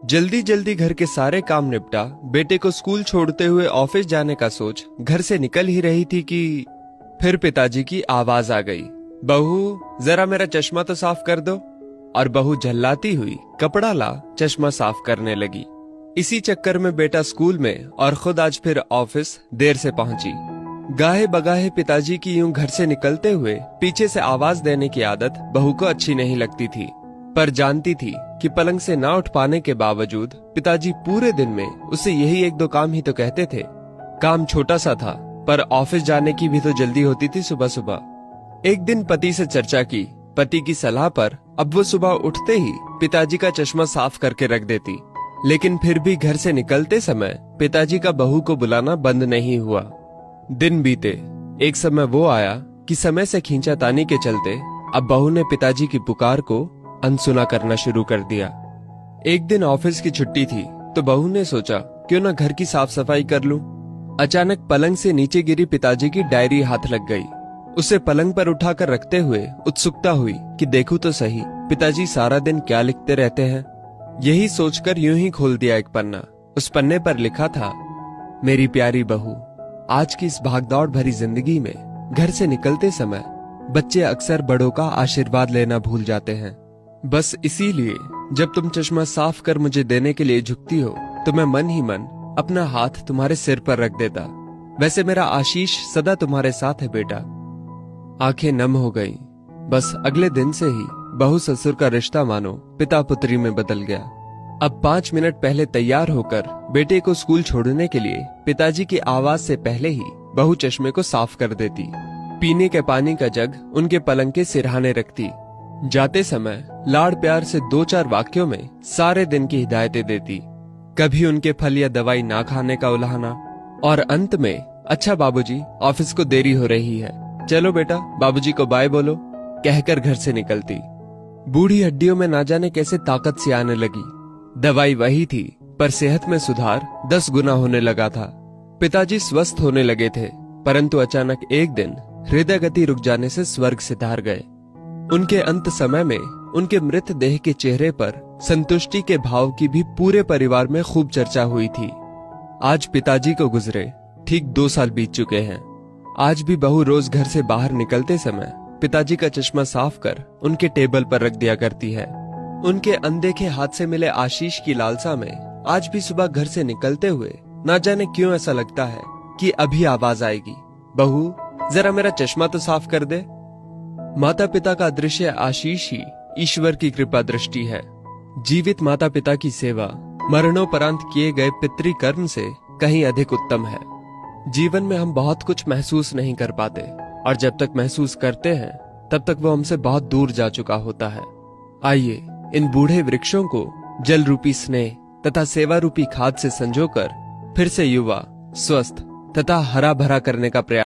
जल्दी जल्दी घर के सारे काम निपटा बेटे को स्कूल छोड़ते हुए ऑफिस जाने का सोच घर से निकल ही रही थी कि फिर पिताजी की आवाज आ गई, बहू जरा मेरा चश्मा तो साफ कर दो। और बहू झल्लाती हुई कपड़ा ला चश्मा साफ करने लगी। इसी चक्कर में बेटा स्कूल में और खुद आज फिर ऑफिस देर से पहुंची। गाहे बगाहे पिताजी की यूं घर से निकलते हुए पीछे से आवाज देने की आदत बहू को अच्छी नहीं लगती थी, पर जानती थी कि पलंग से ना उठ पाने के बावजूद पिताजी पूरे दिन में उसे यही एक दो काम ही तो कहते थे। काम छोटा सा था पर ऑफिस जाने की भी तो जल्दी होती थी सुबह सुबह। एक दिन पति से चर्चा की, पति की सलाह पर अब वो सुबह उठते ही पिताजी का चश्मा साफ करके रख देती, लेकिन फिर भी घर से निकलते समय पिताजी का बहू को बुलाना बंद नहीं हुआ। दिन बीते, एक समय वो आया कि समय से खींचातानी के चलते अब बहू ने पिताजी की पुकार को अनसुना करना शुरू कर दिया। एक दिन ऑफिस की छुट्टी थी तो बहू ने सोचा क्यों ना घर की साफ सफाई कर लूं। अचानक पलंग से नीचे गिरी पिताजी की डायरी हाथ लग गई। उसे पलंग पर उठाकर रखते हुए उत्सुकता हुई कि देखूं तो सही पिताजी सारा दिन क्या लिखते रहते हैं। यही सोचकर यूं ही खोल दिया एक पन्ना। उस पन्ने पर लिखा था, मेरी प्यारी बहू, आज की इस भागदौड़ भरी जिंदगी में घर से निकलते समय बच्चे अक्सर बड़ों का आशीर्वाद लेना भूल जाते हैं। बस इसीलिए जब तुम चश्मा साफ कर मुझे देने के लिए झुकती हो तो मैं मन ही मन अपना हाथ तुम्हारे सिर पर रख देता। वैसे मेरा आशीष सदा तुम्हारे साथ है बेटा। आंखें नम हो गईं। बस अगले दिन से ही बहू ससुर का रिश्ता मानो पिता पुत्री में बदल गया। अब 5 मिनट पहले तैयार होकर बेटे को स्कूल छोड़ने के लिए पिताजी की आवाज से पहले ही बहू चश्मे को साफ कर देती। पीने के पानी का जग उनके पलंग के सिरहाने रखती। जाते समय लाड़ प्यार से 2-4 वाक्यों में सारे दिन की हिदायतें देती। कभी उनके फल या दवाई ना खाने का उलाहना, और अंत में, अच्छा बाबूजी ऑफिस को देरी हो रही है, चलो बेटा बाबूजी को बाय बोलो, कहकर घर से निकलती। बूढ़ी हड्डियों में ना जाने कैसे ताकत सी आने लगी। दवाई वही थी पर सेहत में सुधार 10 गुना होने लगा था। पिताजी स्वस्थ होने लगे थे, परंतु अचानक एक दिन हृदय गति रुक जाने से स्वर्ग सिधार गए। उनके अंत समय में उनके मृत देह के चेहरे पर संतुष्टि के भाव की भी पूरे परिवार में खूब चर्चा हुई थी। आज पिताजी को गुजरे ठीक 2 साल बीत चुके हैं। आज भी बहू रोज घर से बाहर निकलते समय पिताजी का चश्मा साफ कर उनके टेबल पर रख दिया करती है। उनके अनदेखे हाथ से मिले आशीष की लालसा में आज भी सुबह घर से निकलते हुए ना जाने क्यों ऐसा लगता है कि अभी आवाज आएगी, बहू जरा मेरा चश्मा तो साफ कर दे। माता पिता का दृश्य आशीष ही ईश्वर की कृपा दृष्टि है। जीवित माता पिता की सेवा मरणोपरांत किए गए पितृकर्म से कहीं अधिक उत्तम है। जीवन में हम बहुत कुछ महसूस नहीं कर पाते, और जब तक महसूस करते हैं तब तक वो हमसे बहुत दूर जा चुका होता है। आइए इन बूढ़े वृक्षों को जल रूपी स्नेह तथा सेवा रूपी खाद से संजोकर फिर से युवा, स्वस्थ तथा हरा भरा करने का प्रयास